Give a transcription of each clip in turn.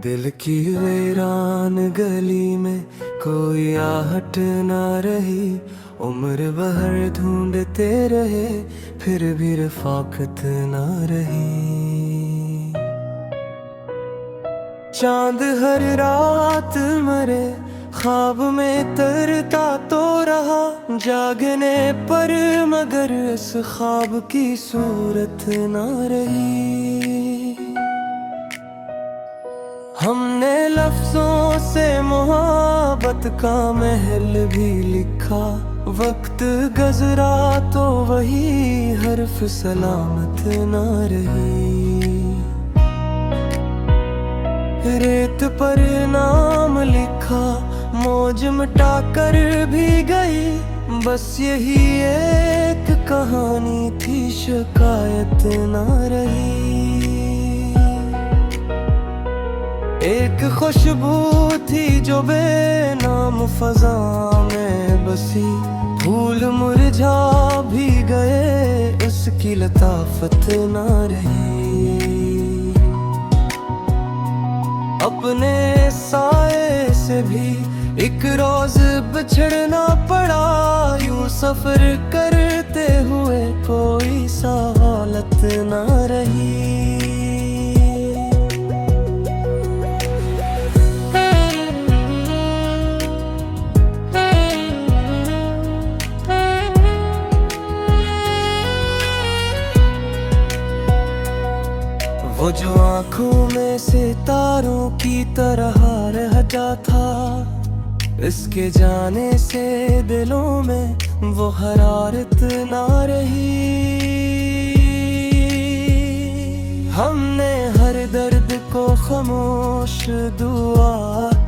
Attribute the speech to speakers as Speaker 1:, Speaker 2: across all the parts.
Speaker 1: दिल की वीरान गली में कोई आहट ना रही। उम्र भर ढूंढते रहे फिर भी रफाकत ना रही। चांद हर रात मरे ख्वाब में तरता तो रहा, जागने पर मगर इस ख्वाब की सूरत ना रही। हमने लफ्जों से मोहब्बत का महल भी लिखा, वक्त गुजरा तो वही हर्फ सलामत ना रही। रेत पर नाम लिखा मौज मिटा कर भी गई, बस यही एक कहानी थी शिकायत ना रही। एक खुशबू थी जो बेनाम फजा में बसी, फूल मुरझा भी गए उसकी लताफत ना रही। अपने साए से भी एक रोज बिछड़ना पड़ा, यूं सफर करते हुए कोई सहालत ना रही। वो जो आँखों में सितारों की तरह रहता था, इसके जाने से दिलों में वो हरारत ना रही। हमने हर दर्द को खामोश दुआ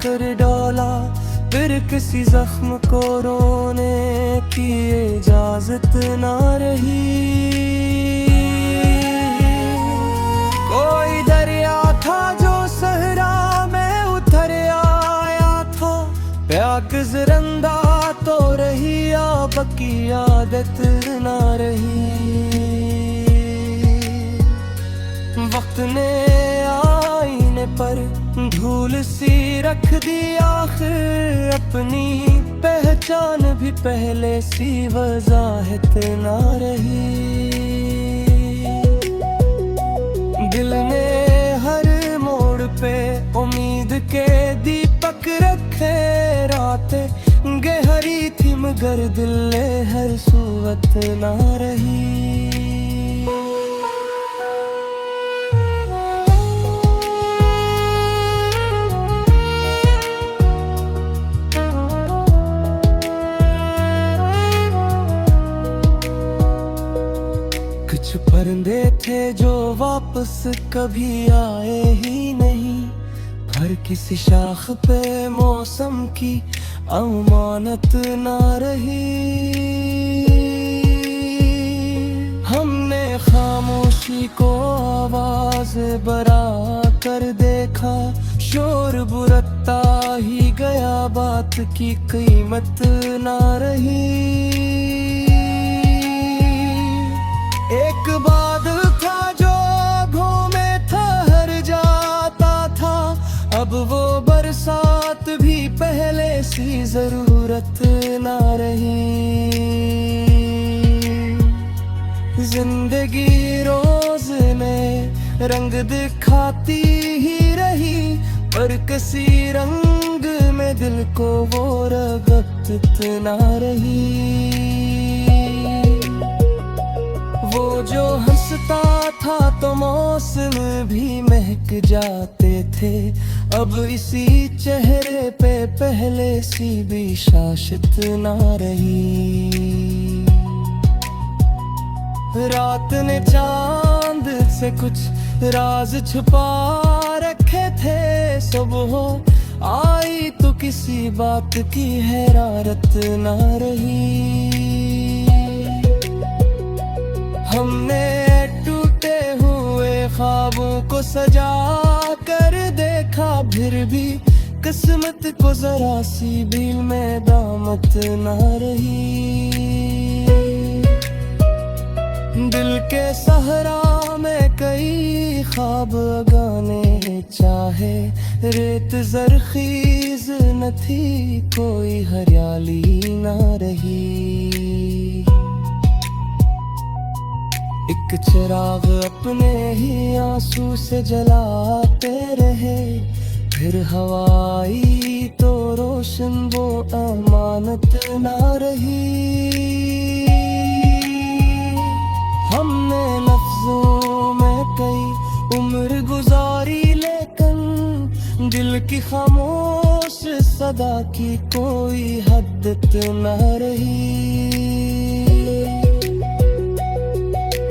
Speaker 1: कर डाला, फिर किसी जख्म को रोने की इजाजत ना रही। कोई दरिया था जो सहरा में उतर आया था, प्यास रंदा तो रही अब की आदत ना रही। वक्त ने आईने पर धूल सी रख दी आखिर, अपनी पहचान भी पहले सी वजाहत ना रही। दिल ने हर मोड़ पे उम्मीद के दीपक रखे, रातें गहरी थी मगर दिल हर सूरत ना रही। कुछ परिंदे थे जो वापस कभी आए ही नहीं, हर किसी शाख पे मौसम की अमानत ना रही। हमने खामोशी को आवाज बरा कर देखा, शोर बुरता ही गया बात की कीमत ना रही। एक बादल था जो आँखों में ठहर जाता था, अब वो बरसात भी पहले सी जरूरत ना रही। जिंदगी रोज में रंग दिखाती ही रही, पर किसी रंग में दिल को वो रगत ना रही। वो जो हंसता था तो मौसम भी महक जाते थे, अब इसी चेहरे पे पहले सी भी शाश्त ना रही। रात ने चांद से कुछ राज छुपा रखे थे, सुबह आई तो किसी बात की हैरारत ना रही। हमने टूटे हुए ख्वाबों को सजा कर देखा, फिर भी किस्मत को जरा सी भी में दामत ना रही। दिल के सहरा में कई ख्वाब गाने चाहे। रेत जरखीज न थी, कोई हरियाली ना रही। एक चिराग अपने ही आंसू से जलाते रहे, फिर हवाई तो रोशन वो अमानत ना रही। हमने लफ्जों में कई उम्र गुजारी, लेकिन दिल की खामोश सदा की कोई हद न रही।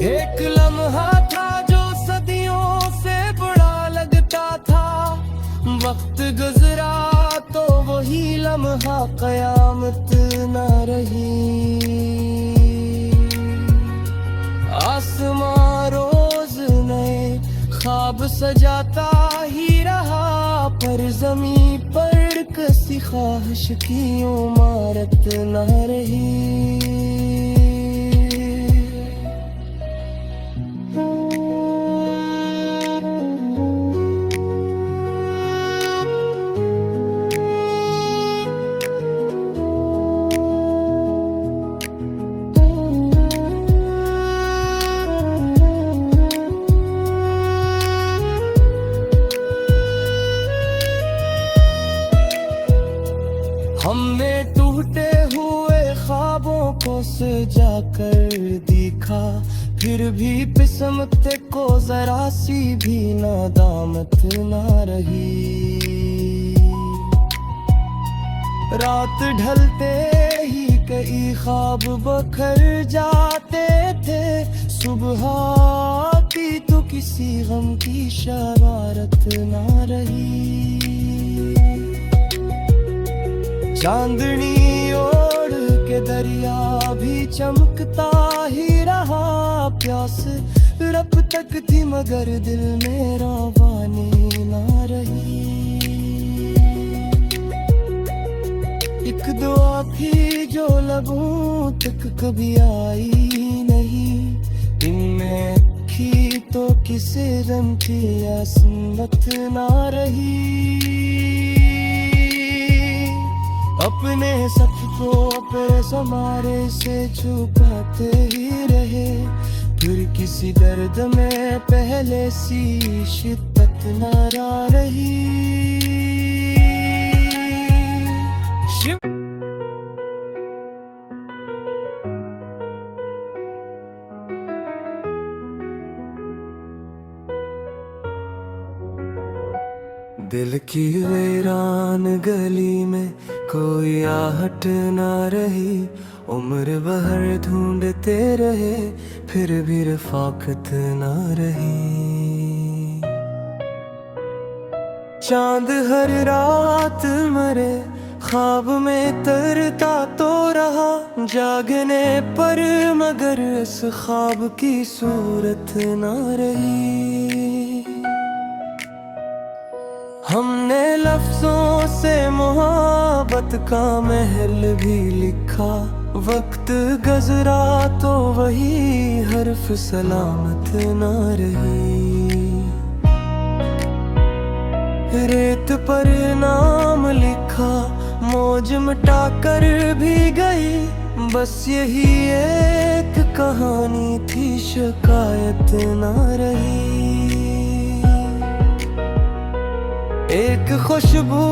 Speaker 1: एक लम्हा था जो सदियों से बड़ा लगता था, वक्त गुजरा तो वही लम्हा कयामत न रही। आसमां रोज नए ख्वाब सजाता ही रहा, पर ज़मीं पर किसी ख्वाहिश की इमारत न रही। हमने टूटे हुए ख्वाबों को सजा कर देखा, फिर भी किस्मत को जरा सी भी नादामत ना रही। रात ढलते ही कई ख्वाब बखर जाते थे, सुबह आती तो किसी गम की शरारत ना रही। चांदनी ओढ़ के दरिया भी चमकता ही रहा, प्यास रब तक थी मगर दिल मेरा वानी ना रही। एक दुआ थी जो लबों तक कभी आई नहीं, इनमें थी तो किसी रंग की असमत ना रही। अपने सच को अपने समारे से छुपाते ही रहे, फिर किसी दर्द में पहले सी शिद्दत न आ रही। दिल की वीरान गली में कोई आहट ना रही, उम्र भर ढूंढते रहे फिर भी रफाकत ना रही। चांद हर रात मरे ख्वाब में तरता तो रहा, जागने पर मगर इस ख्वाब की सूरत ना रही। हमने लफ्जों से मोहब्बत का महल भी लिखा, वक्त गुजरा तो वही हर्फ सलामत ना रही। रेत पर नाम लिखा, मौज मिटा कर भी गई, बस यही एक कहानी थी, शिकायत ना रही। एक खुशबू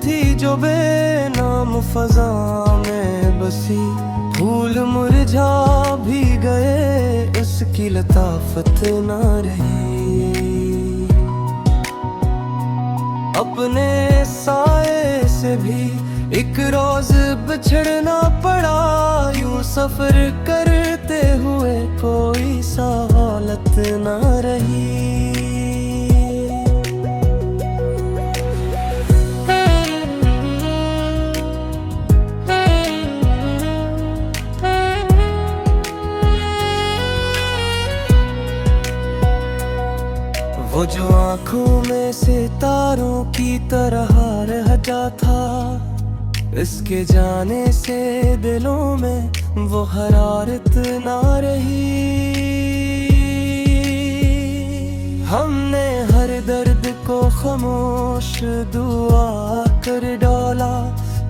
Speaker 1: थी जो बेनाम फजा में बसी, फूल मुरझा भी गए उसकी लताफत ना रही। अपने साए से भी एक रोज बिछड़ना पड़ा, यूं सफर करते हुए कोई सहालत ना रही। वो जो आँखों में सितारों की तरह रह जाता, इसके जाने से दिलों में वो हरारत ना रही। हमने हर दर्द को खामोश दुआ कर डाला,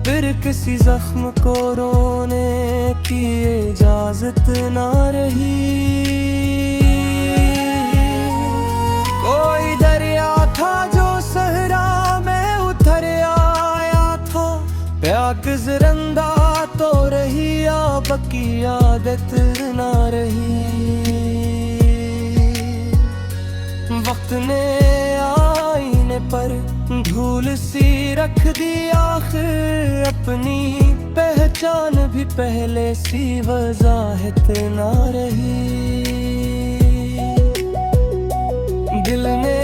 Speaker 1: फिर किसी जख्म को रोने की इजाजत ना रही। कोई दरिया था जो सहरा में उतर आया था, प्याग जिरंदा तो रही अब की आदत ना रही। वक्त ने आईने पर धूल सी रख दी, आखिर अपनी पहचान भी पहले सी वजाहत ना रही। दिल ने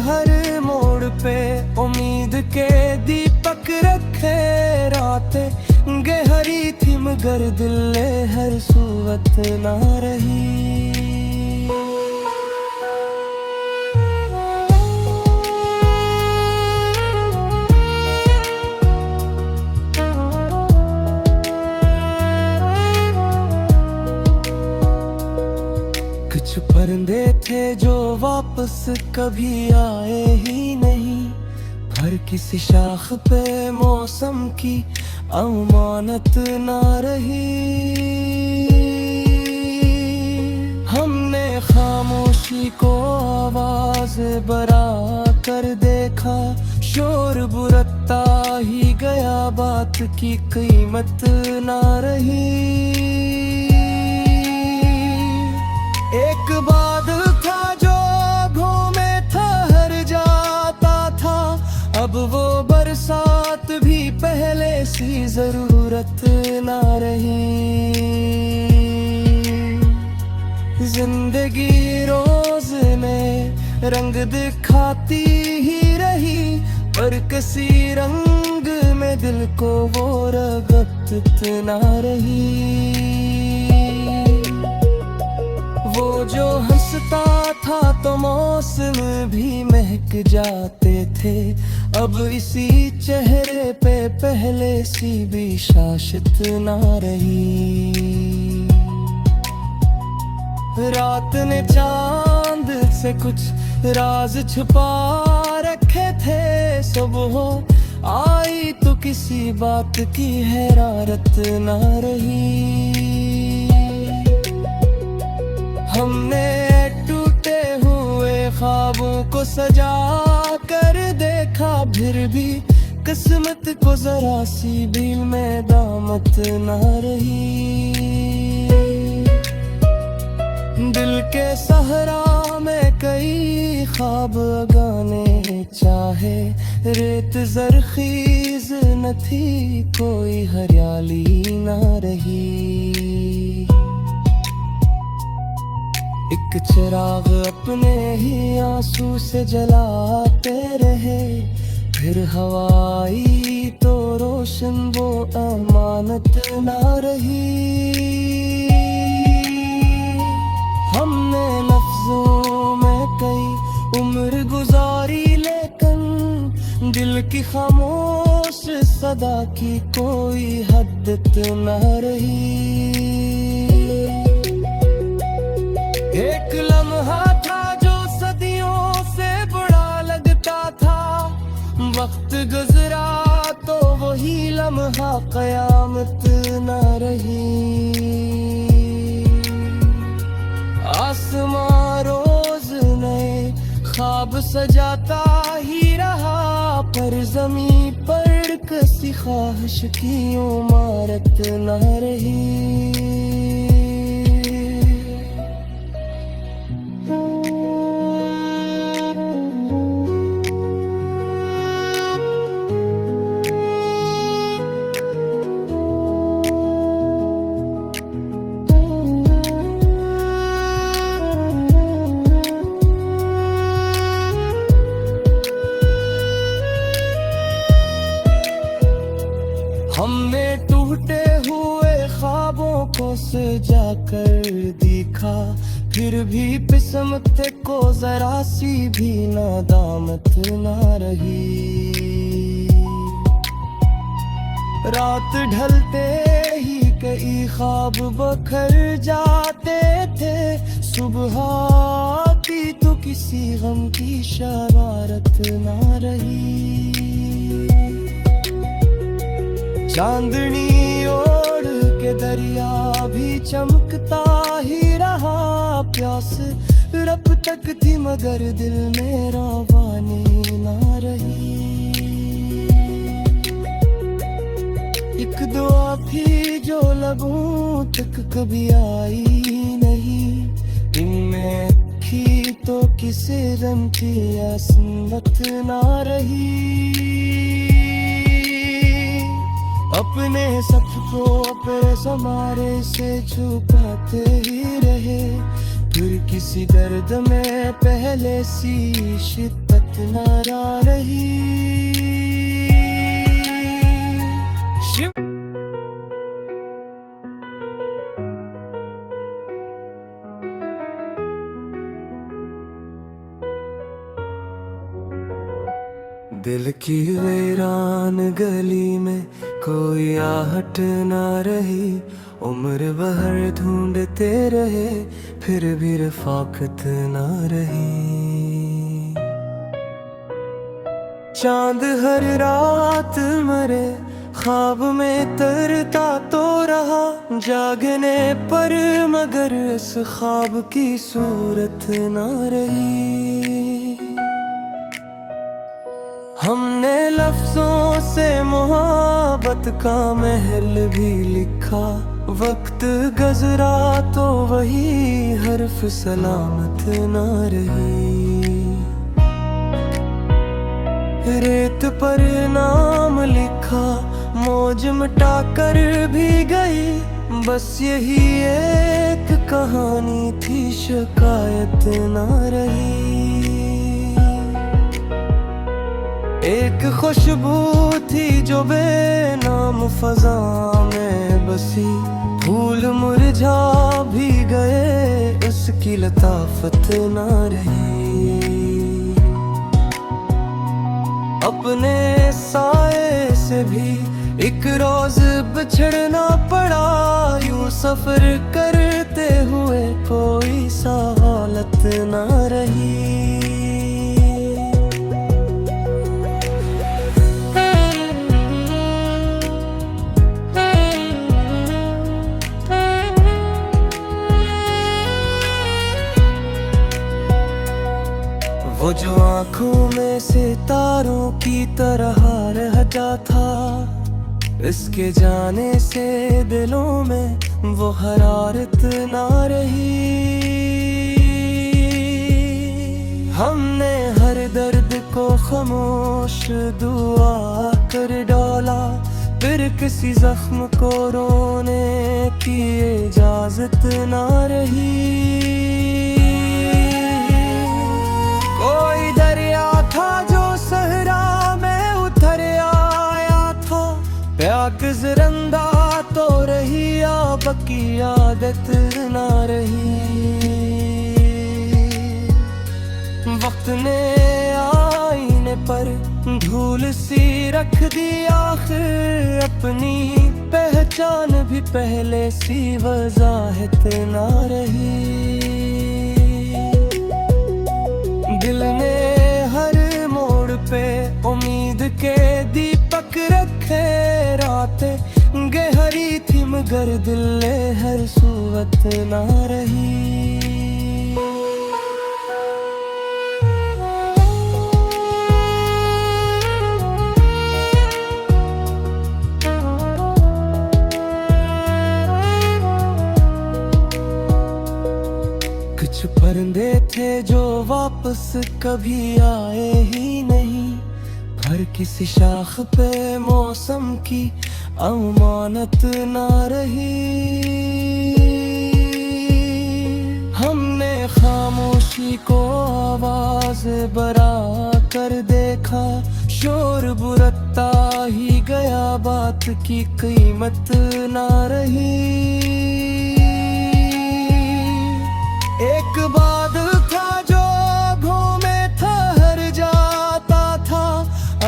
Speaker 1: हर मोड़ पे उम्मीद के दीपक रखे, रातें गहरी थी मगर दिल हर सूरत ना रही। कुछ परिंदे थे जो वापस कभी आए ही नहीं, हर किसी शाख पे मौसम की अमानत ना रही। हमने खामोशी को आवाज बरा कर देखा, शोर बुरता ही गया, बात की कीमत ना रही। एक बादल था जो घूमे ठहर जाता था, अब वो बरसात भी पहले सी जरूरत ना रही। जिंदगी रोज में रंग दिखाती ही रही, पर किसी रंग में दिल को वो रगत ना रही। वो जो हंसता था तो मौसम भी महक जाते थे, अब इसी चेहरे पे पहले सी भी शाश्त ना रही। रात ने चांद से कुछ राज छुपा रखे थे, सुबह आई तो किसी बात की हैरारत ना रही। हमने टूटे हुए ख्वाबों को सजा कर देखा, फिर भी किस्मत को जरा सी भी में दामत ना रही। दिल के सहरा में कई ख्वाब गाने चाहे, रेत जरखीज न थी, कोई हरियाली ना रही। एक चिराग अपने ही आंसू से जलाते रहे, फिर हवाई तो रोशन वो अमानत ना रही। हमने लफ्जों में कई उम्र गुजारी, लेकिन दिल की खामोश सदा की कोई हद्दत ना रही। एक लम्हा था जो सदियों से बड़ा लगता था, वक्त गुजरा तो वही लम्हा कयामत ना रही। आसमां रोज नए ख्वाब सजाता ही रहा, पर जमीन पर किसी ख्वाहिश की इमारत ना रही। हमने टूटे हुए ख्वाबों को सजा कर देखा, फिर भी किस्मत को जरा सी भी नादामत ना रही। रात ढलते ही कई ख्वाब बखर जाते थे, सुबह थी तो किसी गम की शरारत ना रही। चांदनी ओढ़ के दरिया भी चमकता ही रहा, प्यास रब तक थी मगर दिल में रवानी ना रही। एक दुआ थी जो लबों तक कभी आई नहीं, इनमें थी तो किसी रंग की असमत ना रही। अपने सच को अपने समारे से छुपाते ही रहे, फिर किसी दर्द में पहले सी शिद्दत न रही। दिल की वीरान गली में कोई आहट ना रही, उम्र भर ढूंढते रहे फिर भी रफाकत ना रही। चांद हर रात मरे ख्वाब में तरता तो रहा, जागने पर मगर इस ख्वाब की सूरत ना रही। हमने लफ्जों से मोहब्बत का महल भी लिखा, वक्त गुजरा तो वही हर्फ सलामत ना रही। रेत पर नाम लिखा मौज मिटा कर भी गई, बस यही एक कहानी थी शिकायत ना रही। एक खुशबू थी जो बेनाम फजा में बसी, फूल मुरझा भी गए उसकी लताफत ना रही। अपने साए से भी एक रोज बिछड़ना पड़ा, यूं सफर करते हुए कोई सहालत ना रही। वो जो आँखों में सितारों की तरह रह जाता, इसके जाने से दिलों में वो हरारत ना रही। हमने हर दर्द को खामोश दुआ कर डाला, फिर किसी जख्म को रोने की इजाजत ना रही। कोई दरिया था जो सहरा में उतर आया था, प्याग जिरंदा तो रही अब की आदत ना रही। वक्त ने आईने पर धूल सी रख दी आखिर, अपनी पहचान भी पहले सी वजाहत ना रही। दिल ने हर मोड़ पे उम्मीद के दीपक रखे, रातें गहरी थी मगर दिल हर सूरत ना रही। कुछ परिंदे थे जो वापस कभी आए ही नहीं, हर किसी शाख पे मौसम की अमानत ना रही। हमने खामोशी को आवाज बरा कर देखा, शोर बुरता ही गया बात की कीमत ना रही। एक बादल था जो घूमे ठहर जाता था,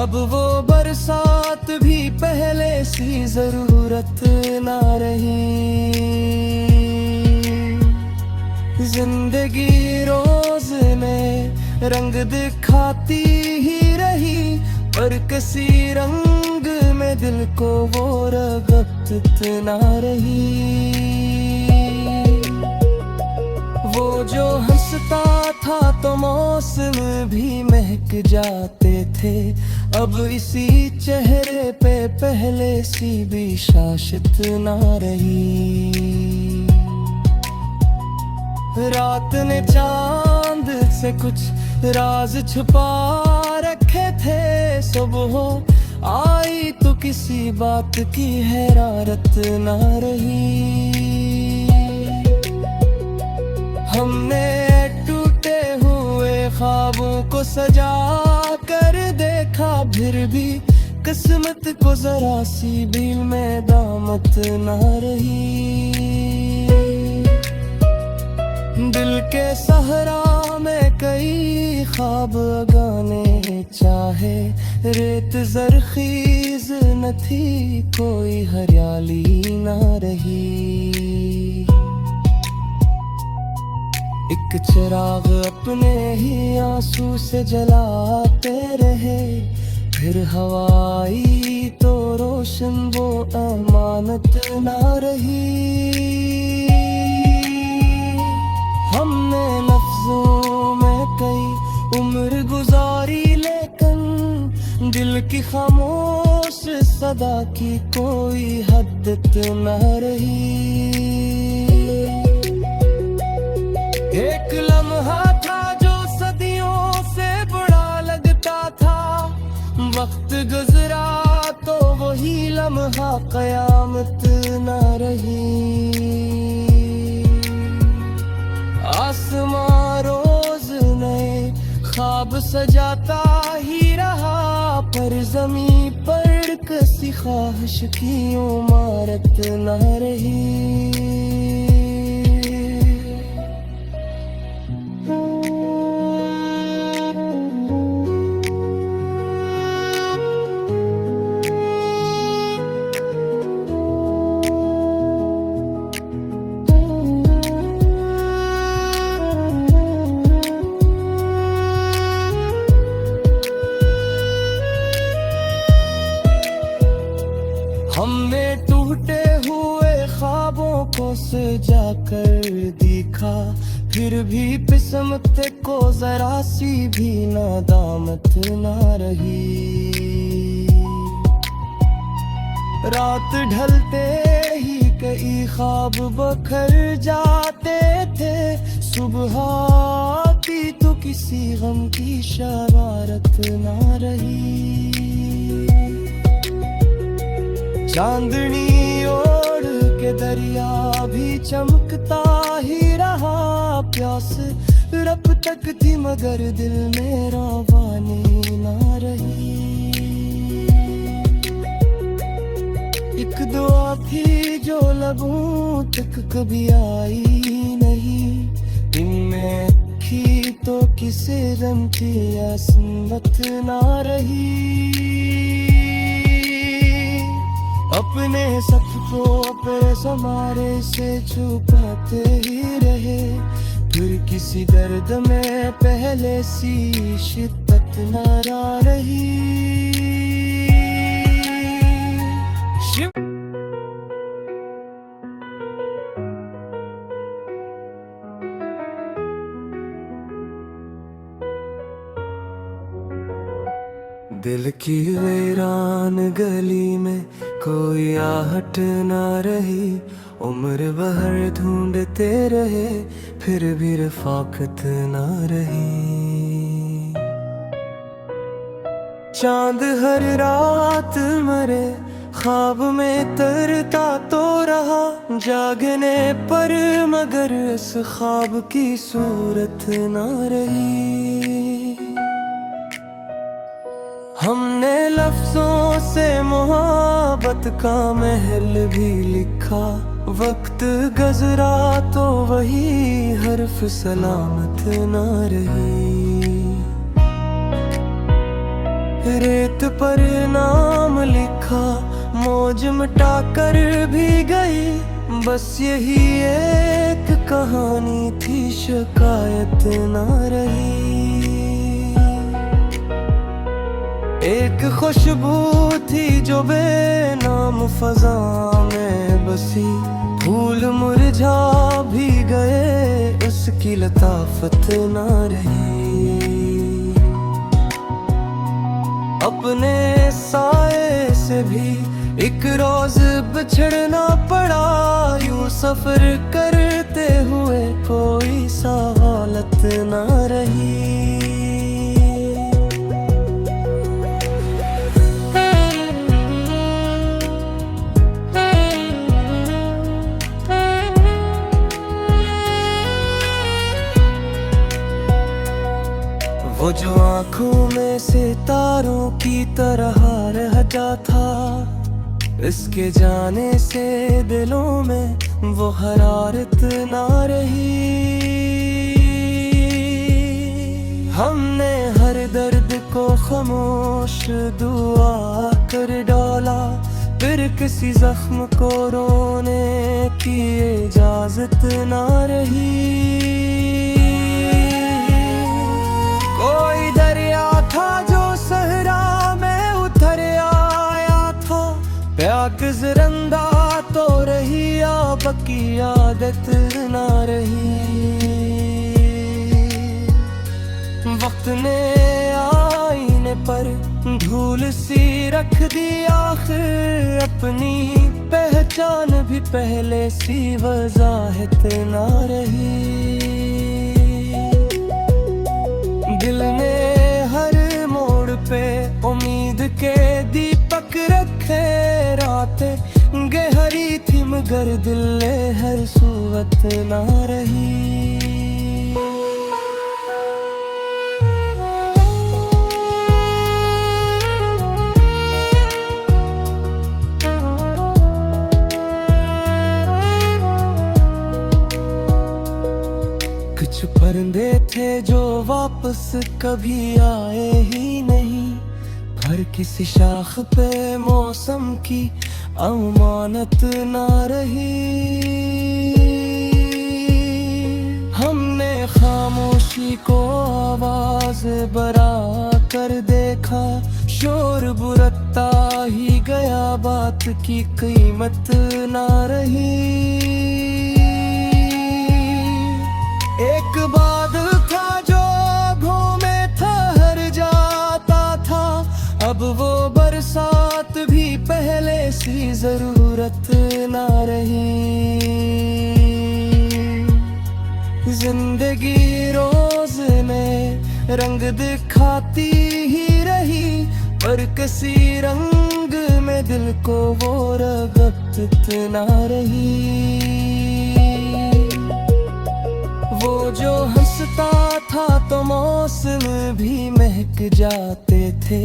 Speaker 1: अब वो बरसात भी पहले सी जरूरत ना रही। जिंदगी रोज रंग दिखाती ही रही, पर किसी रंग में दिल को वो रगबत ना रही। वो जो हंसता था तो मौसम भी महक जाते थे, अब इसी चेहरे पे पहले सी भी शाश्त ना रही। रात ने चांद से कुछ राज छुपा रखे थे, सुबह आई तो किसी बात की हैरारत ना रही। हमने टूटे हुए ख्वाबों को सजा कर देखा, फिर भी किस्मत को जरा सी भी मैदामत ना रही। दिल के सहरा में कई ख्वाब गाने चाहे, रेत जरखीज न थी, कोई हरियाली ना रही। एक चिराग अपने ही आंसू से जलाते रहे, फिर हवाई तो रोशन वो अमानत ना रही। हमने लफ्जों में कई उम्र गुजारी, लेकिन दिल की खामोश सदा की कोई हद्द न रही। एक लम्हा था जो सदियों से बड़ा लगता था, वक्त गुजरा तो वही लम्हा कयामत न रही। आसमां रोज नए ख्वाब सजाता ही रहा, पर ज़मीं पर किसी ख्वाहिश की इमारत न रही। हमने टूटे हुए ख्वाबों को सजा कर देखा, फिर भी किस्मत को जरा सी भी नादामत ना रही। रात ढलते ही कई ख्वाब बखर जाते थे, सुबह आती तो किसी गम की शरारत ना रही। चांदनी ओढ़ के दरिया भी चमकता ही रहा, प्यास रब तक थी मगर दिल मेरा वानी ना रही। एक दुआ थी जो लबों तक कभी आई नहीं, इनमें थी तो किसे गम की असमत ना रही। अपने सबको पे हमारे से छुपाते ही रहे, फिर किसी दर्द में पहले सी शिद्दत न रही। दिल की वीरान गली में कोई आहट ना रही, उम्र भर ढूंढते रहे फिर भी रफाकत ना रही। चांद हर रात मरे ख्वाब में तरता तो रहा, जागने पर मगर इस ख्वाब की सूरत ना रही। हमने लफ्जों से मोहब्बत का महल भी लिखा, वक्त गुजरा तो वही हर्फ सलामत ना रही। रेत पर नाम लिखा, मौज मिटा कर भी गई, बस यही एक कहानी थी, शिकायत ना रही। एक खुशबू थी जो बेनाम फजा में बसी, फूल मुरझा भी गए उसकी लताफत ना रही। अपने साए से भी एक रोज बिछड़ना पड़ा, यूं सफर करते हुए कोई सहालत ना रही। वो जो आँखों में सितारों की तरह रहता था, इसके जाने से दिलों में वो हरारत ना रही। हमने हर दर्द को खामोश दुआ कर डाला, फिर किसी जख्म को रोने की इजाजत ना रही। कोई दरिया था जो सहरा में उतर आया था, प्याग जिरंदा तो रही अब की आदत ना रही। वक्त ने आईने पर धूल सी रख दी, आखिर अपनी पहचान भी पहले सी वजाहत ना रही। दिल ने हर मोड़ पे उम्मीद के दीपक रखे, रातें गहरी थी मगर दिल हर सूरत ना रही। कुछ परिंदे थे जो वापस कभी आए ही नहीं, हर किसी शाख पे मौसम की अमानत ना रही। हमने खामोशी को आवाज बरा कर देखा, शोर बुरकता ही गया बात की कीमत ना रही। एक बादल था जो आँखों में ठहर जाता था, अब वो बरसात भी पहले सी जरूरत ना रही। जिंदगी रोज में रंग दिखाती ही रही, पर किसी रंग में दिल को वो रगत ना रही। वो जो हंसता था तो मौसम भी महक जाते थे,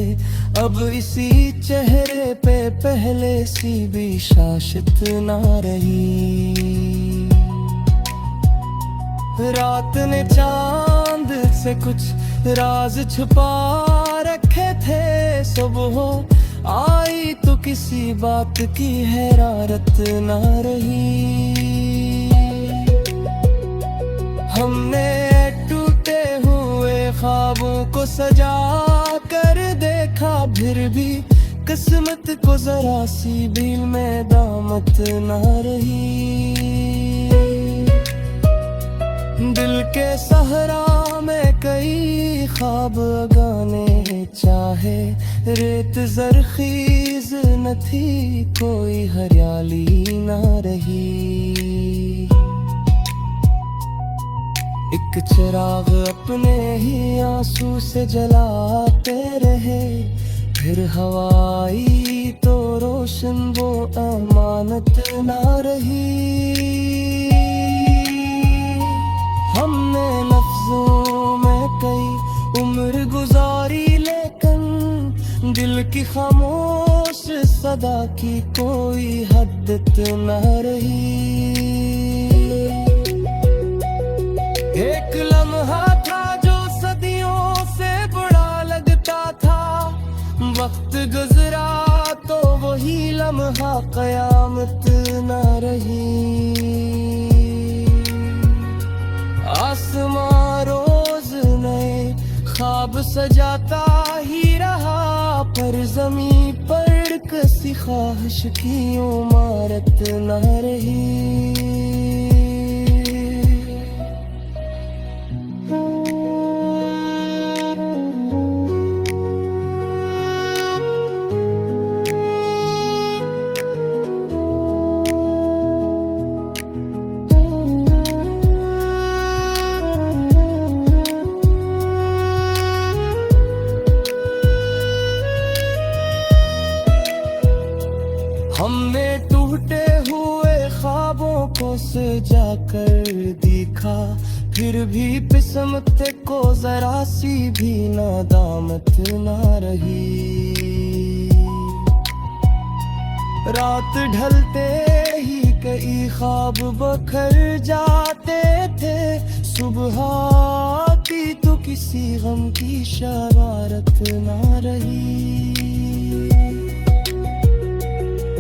Speaker 1: अब इसी चेहरे पे पहले सी भी शाश्त ना रही। रात ने चांद से कुछ राज छुपा रखे थे, सुबह आई तो किसी बात की हैरारत ना रही। हमने टूटे हुए ख्वाबों को सजा कर देखा, फिर भी किस्मत को जरा सी भी में दामत ना रही। दिल के सहरा में कई ख्वाब गाने चाहे, रेत जरखीज न थी कोई हरियाली ना रही। एक चिराग अपने ही आंसू से जलाते रहे, फिर हवाई तो रोशन वो अमानत ना रही। हमने लफ्जों में कई उम्र गुजारी, लेकिन दिल की खामोश सदा की कोई हद्दत ना रही। एक लम्हा था जो सदियों से बड़ा लगता था, वक्त गुजरा तो वही लम्हा कयामत ना रही। आसमां रोज नए ख्वाब सजाता ही रहा, ख्वाहिश की इमारत न रही। हमने टूटे हुए ख्वाबों को सजा कर देखा, फिर भी किस्मत को जरा सी भी नादामत ना रही। रात ढलते ही कई ख्वाब बखर जाते थे, सुबह आती तो किसी गम की शरारत ना रही।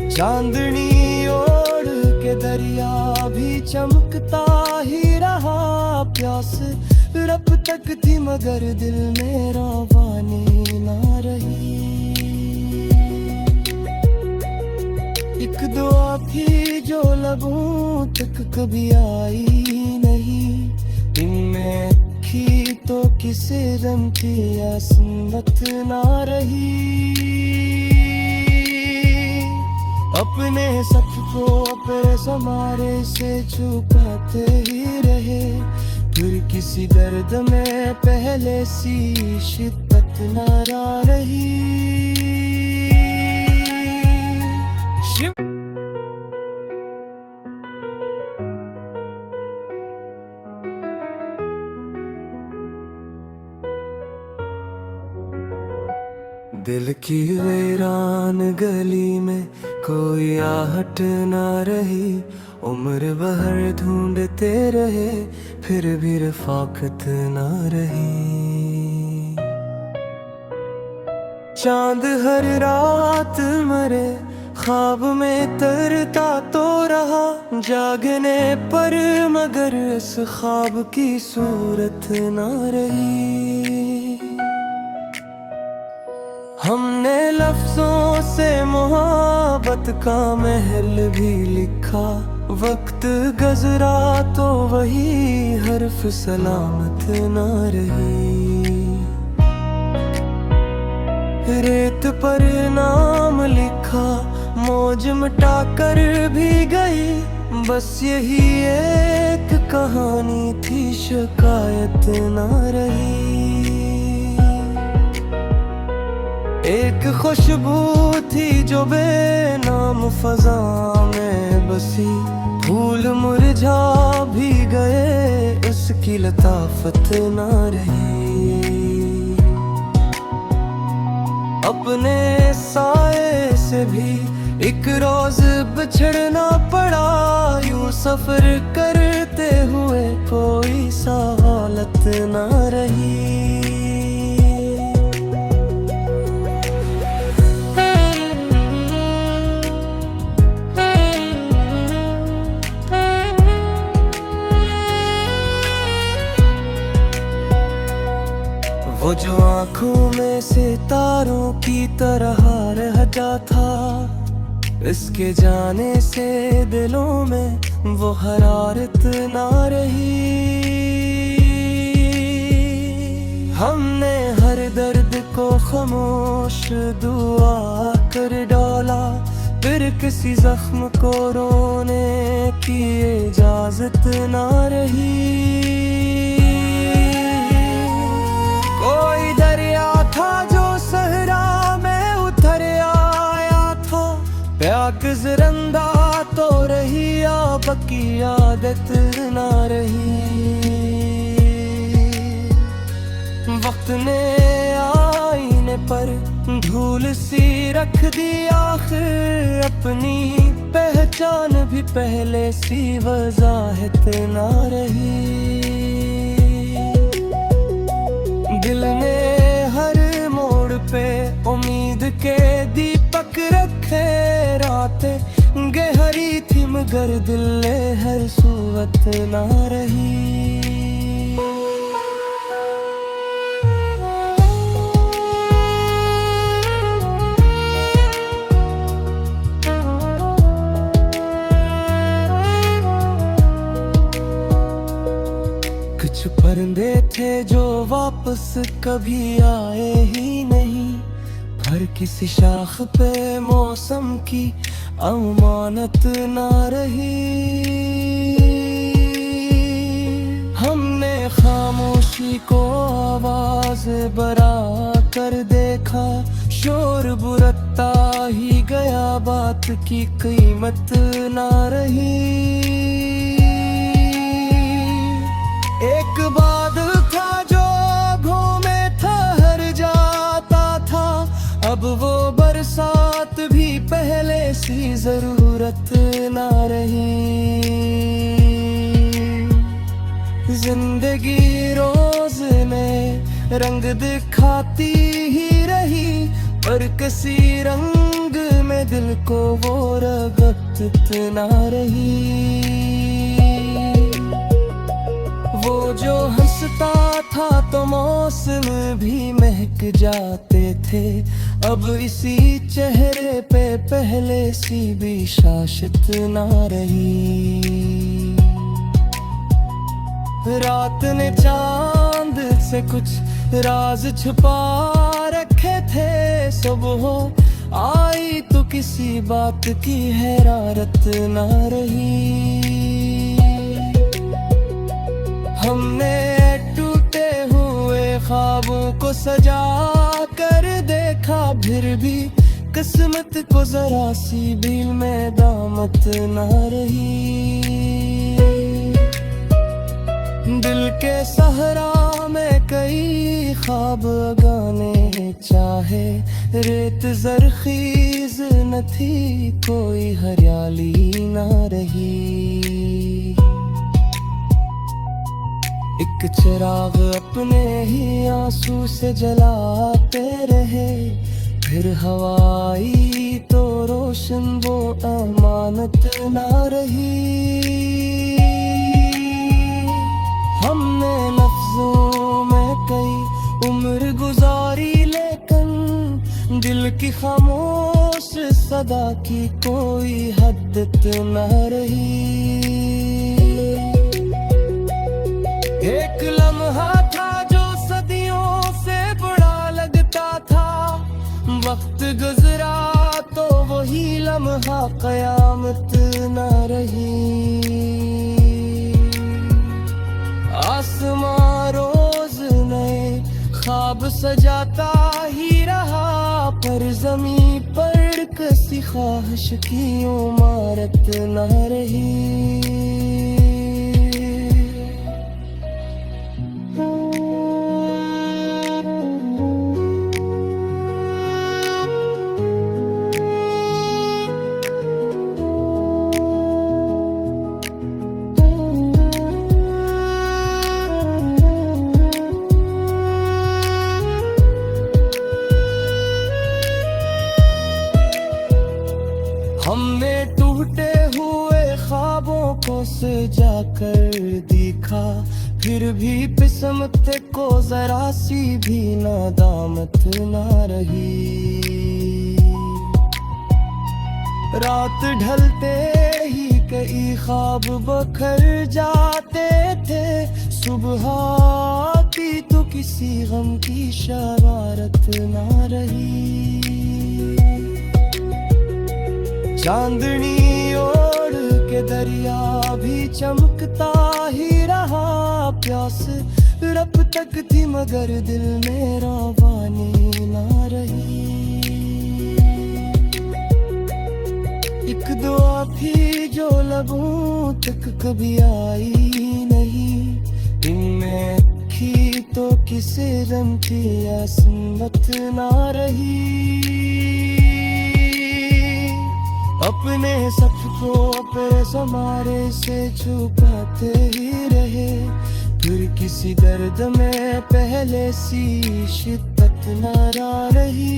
Speaker 1: चांदनी ओढ़ के दरिया भी चमकता ही रहा, प्यास रब तक थी मगर दिल में रवानी ना रही। एक दुआ थी जो लबों तक कभी आई नहीं, इनमें थी तो किसी रंग की असमत ना रही। अपने सच को अपने समारे से छुपाते ही रहे, फिर किसी दर्द में पहले सी शिद्दत न रही। दिल की वीरान गली में कोई आहट ना रही, उम्र भर ढूंढते रहे फिर भी रफाकत ना रही। चांद हर रात मरे ख्वाब में तरता तो रहा, जागने पर मगर इस ख्वाब की सूरत ना रही। हमने लफ्जों से मोहब्बत का महल भी लिखा, वक्त गुजरा तो वही हर्फ सलामत ना रही। रेत पर नाम लिखा मौज मिटा कर भी गई, बस यही एक कहानी थी शिकायत ना रही। एक खुशबू थी जो बेनाम फजा में बसी, फूल मुरझा भी गए उसकी लताफत ना रही। अपने साए से भी एक रोज बिछड़ना पड़ा, यूं सफर करते हुए कोई सहालत ना रही। वो जो आँखों में सितारों की तरह रह जाता, इसके जाने से दिलों में वो हरारत ना रही। हमने हर दर्द को खामोश दुआ कर डाला, फिर किसी जख्म को रोने की इजाजत ना रही। कोई दरिया था जो सहरा में उतर आया था, प्याग जिरंदा तो रही अब की आदत ना रही। वक्त ने आईने पर धूल सी रख दी, आखिर अपनी पहचान भी पहले सी वजाहत ना रही। दिल ने हर मोड़ पे उम्मीद के दीपक रखे, रातें गहरी थी मगर दिल हर सूरत ना रही। परिंदे थे जो वापस कभी आए ही नहीं, हर किसी शाख पे मौसम की अमानत ना रही। हमने खामोशी को आवाज बरा कर देखा, शोर बुरकता ही गया, बात की कीमत ना रही। एक बादल था जो आँखों में ठहर जाता था, अब वो बरसात भी पहले सी जरूरत ना रही। जिंदगी रोज ने रंग दिखाती ही रही, पर किसी रंग में दिल को वो रगत ना रही। वो जो हंसता था तो मौसम भी महक जाते थे, अब इसी चेहरे पे पहले सी भी शाश्त ना रही। रात ने चांद से कुछ राज छुपा रखे थे, सुबह आई तो किसी बात की हैरारत ना रही। हमने टूटे हुए ख्वाबों को सजा कर देखा, फिर भी किस्मत को जरा सी भी में दामत ना रही। दिल के सहरा में कई ख्वाब गाने चाहे, रेत जरखीज न थी, कोई हरियाली ना रही। एक चिराग अपने ही आंसू से जलाते रहे, फिर हवाई तो रोशन वो अमानत ना रही। हमने लफ्जों में कई उम्र गुजारी, लेकिन दिल की खामोश सदा की कोई हद ना रही। एक लम्हा था जो सदियों से बड़ा लगता था, वक्त गुजरा तो वही लम्हा कयामत ना रही। आसमां रोज नए ख्वाब सजाता ही रहा, पर जमीन पर किसी ख्वाहिश की इमारत ना रही। हमने टूटे हुए ख्वाबों को सजा कर देखा, फिर भी किस्मत को जरा सी भी नादामत ना रही। रात ढलते ही कई ख्वाब बखर जाते थे, सुबह आती तो किसी गम की शरारत ना रही। चांदनी ओढ़ के दरिया भी चमकता ही रहा, प्यास रब तक थी मगर दिल मेरा पानी ना रही। एक दुआ थी जो लबों तक कभी आई नहीं, इनमें थी तो किसी रंग की असमत ना रही। अपने सच को अपने समारे से छुपाते ही रहे, फिर किसी दर्द में पहले सी शिद्दत ना रही।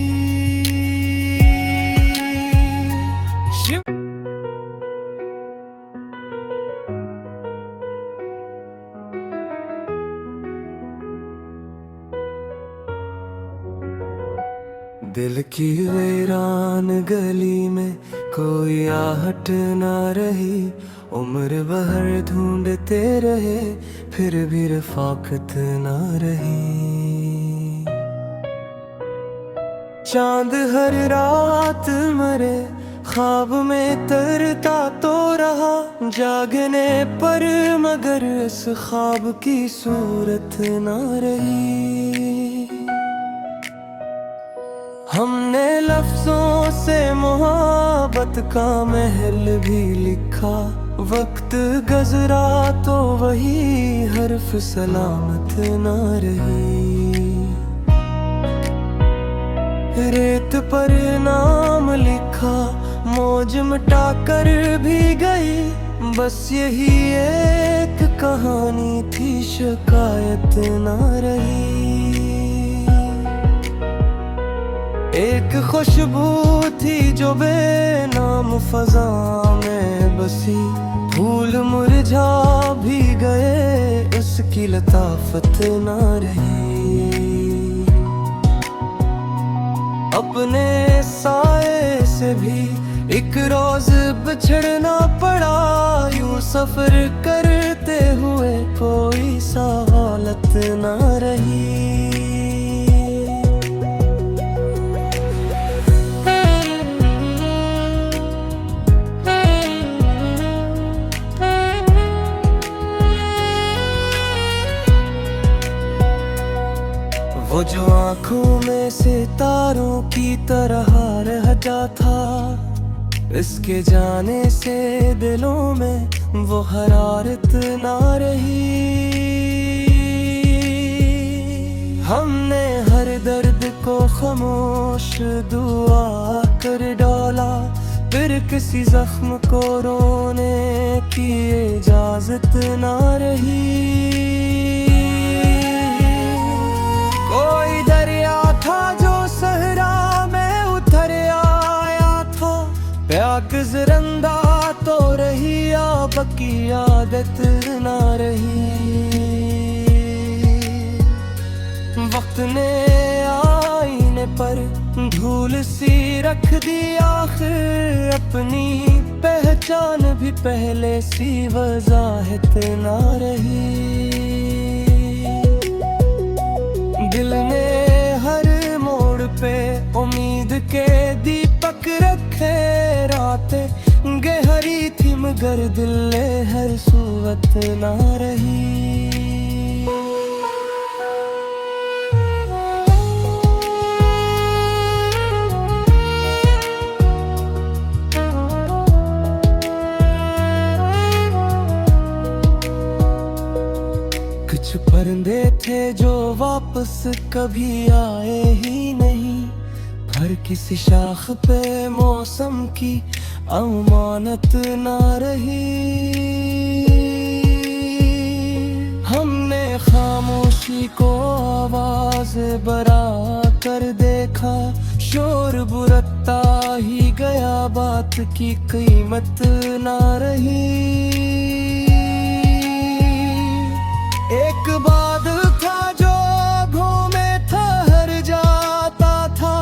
Speaker 1: दिल की वीरान गली में कोई आहट ना रही, उम्र भर ढूंढते रहे फिर भी रफाकत ना रही। चांद हर रात मरे ख्वाब में तरता तो रहा, जागने पर मगर इस ख्वाब की सूरत ना रही। हमने लफ्जों से मोहब्बत का महल भी लिखा, वक्त गुजरा तो वही हर्फ सलामत ना रही। रेत पर नाम लिखा मौज मिटा कर भी गई, बस यही एक कहानी थी शिकायत ना रही। एक खुशबू थी जो बेनाम फजा में बसी, फूल मुरझा भी गए उसकी लताफत ना रही। अपने साए से भी एक रोज बिछड़ना पड़ा, यूं सफर करते हुए कोई सहालत ना रही। वो जो आँखों में सितारों की तरह रह जाता, इसके जाने से दिलों में वो हरारत ना रही। हमने हर दर्द को खामोश दुआ कर डाला, फिर किसी जख्म को रोने की इजाजत ना रही। कोई दरिया था जो सहरा में उतर आया था, प्याग जिरंदा तो रही अब की आदत ना रही। वक्त ने आईने पर धूल सी रख दी, आखिर अपनी पहचान भी पहले सी वजाहत ना रही। दिल ने हर मोड़ पे उम्मीद के दीपक रखे, रातें गहरी थी मगर दिल हर सूरत ना रही। कुछ परिंदे थे जो वापस कभी आए ही नहीं, हर किसी शाख पे मौसम की अमानत ना रही। हमने खामोशी को आवाज बरा कर देखा, शोर बुरता ही गया बात की कीमत ना रही। एक बादल था जो घूमे ठहर जाता था,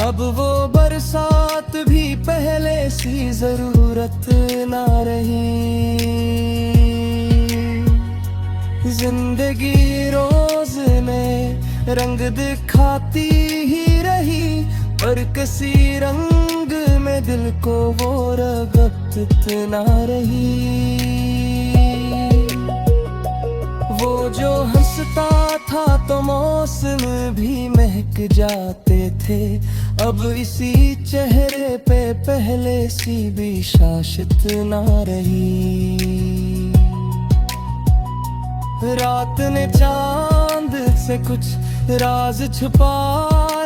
Speaker 1: अब वो बरसात भी पहले सी जरूरत ना रही। जिंदगी रोज में रंग दिखाती ही रही, पर किसी रंग में दिल को वो रगबत ना रही। वो जो हंसता था तो मौसम भी महक जाते थे, अब इसी चेहरे पे पहले सी भी शाश्त ना रही। रात ने चांद से कुछ राज छुपा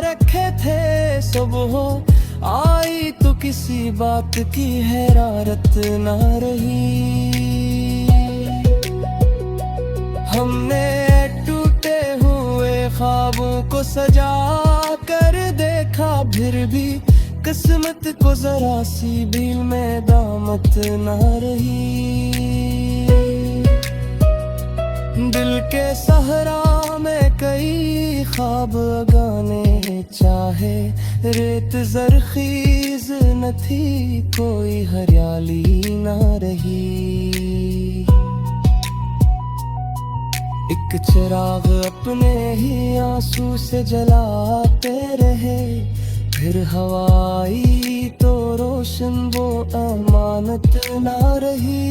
Speaker 1: रखे थे, सुबह आई तो किसी बात की हैरारत ना रही। हमने टूटे हुए ख्वाबों को सजा कर देखा, फिर भी किस्मत को जरा सी भी में दामत ना रही। दिल के सहरा में कई ख्वाब गाने चाहे रेत जरखीज न थी, कोई हरियाली ना रही। एक चिराग अपने ही आंसू से जलाते रहे, फिर हवाई तो रोशन वो अमानत ना रही।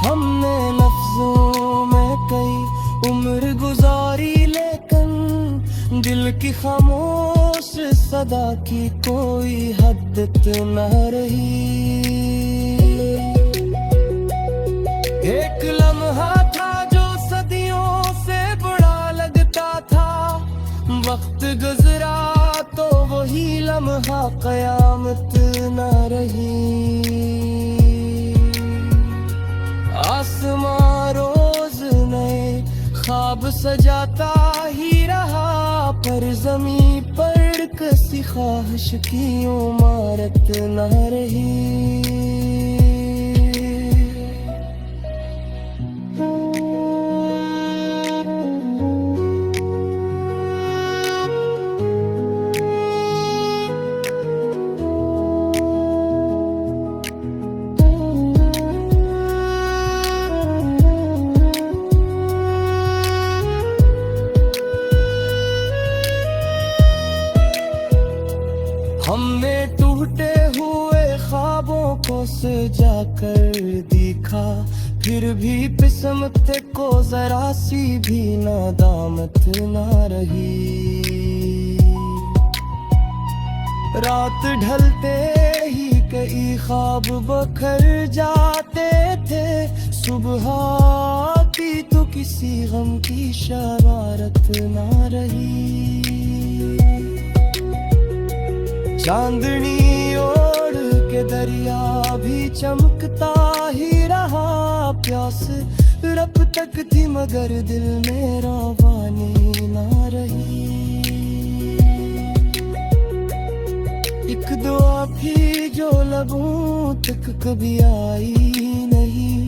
Speaker 1: हमने लफ्जों में कई उम्र गुजारी, लेकिन दिल की खामोश सदा की कोई हद्दत न रही। एक लम्हा था जो सदियों से बड़ा लगता था, वक्त गुजरा तो वही लम्हा कयामत न रही। आसमां रोज नए ख्वाब सजाता ही रहा, पर ज़मीं पर किसी ख्वाहिश की इमारत न रही। हमने टूटे हुए ख्वाबों को सजा कर दिखा, फिर भी किस्मत को जरा सी भी नादामत ना रही। रात ढलते ही कई ख्वाब बखर जाते थे, सुबह आती तो किसी गम की शरारत ना रही। चांदनी ओढ़ के दरिया भी चमकता ही रहा, प्यास रब तक थी मगर दिल में रवानी ना रही। एक दुआ थी जो लबों तक कभी आई नहीं,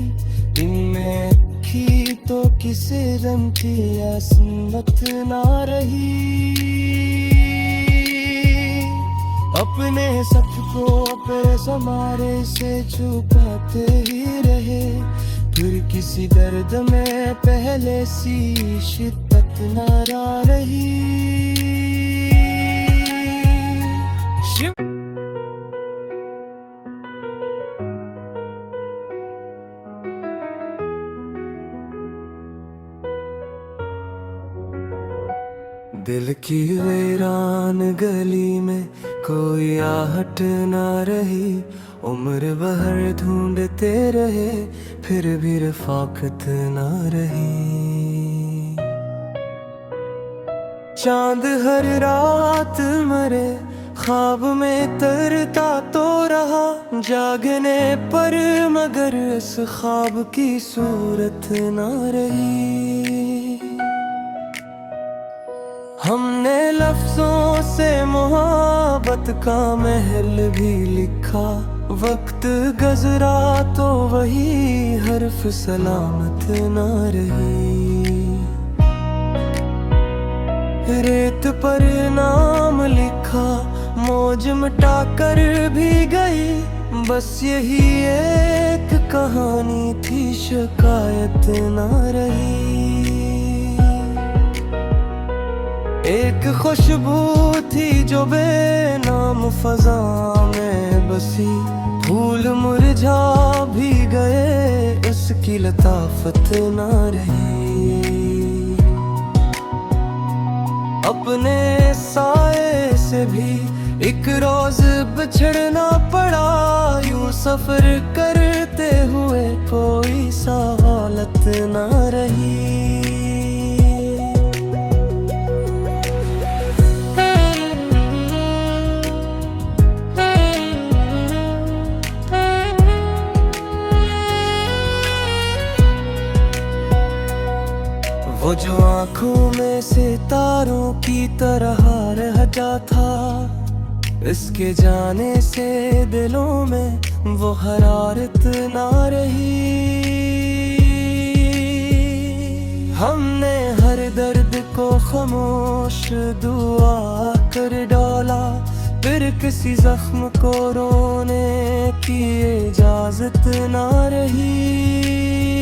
Speaker 1: इनमें थी तो किसी रंग की असमत ना रही। अपने सबको अपने समारे से छुपाते ही रहे, फिर किसी दर्द में पहले सी शिद्दत न रही। दिल की वीरान गली में कोई आहट ना रही, उम्र भर ढूंढते रहे फिर भी रफाकत ना रही। चांद हर रात मरे ख्वाब में तरता तो रहा, जागने पर मगर इस ख्वाब की सूरत ना रही। हमने लफ्जों से मोहब्बत का महल भी लिखा, वक्त गुजरा तो वही हर्फ सलामत ना रही। रेत पर नाम लिखा, मौज मिटा कर भी गई, बस यही एक कहानी थी, शिकायत ना रही। एक खुशबू थी जो बेनाम फजा में बसी, फूल मुरझा भी गए उसकी लताफत ना रही। अपने साए से भी एक रोज बिछड़ना पड़ा, यूं सफर करते हुए कोई सहालत ना रही। वो जो आँखों में सितारों की तरह रहता था, इसके जाने से दिलों में वो हरारत ना रही। हमने हर दर्द को खामोश दुआ कर डाला, फिर किसी जख्म को रोने की इजाजत ना रही।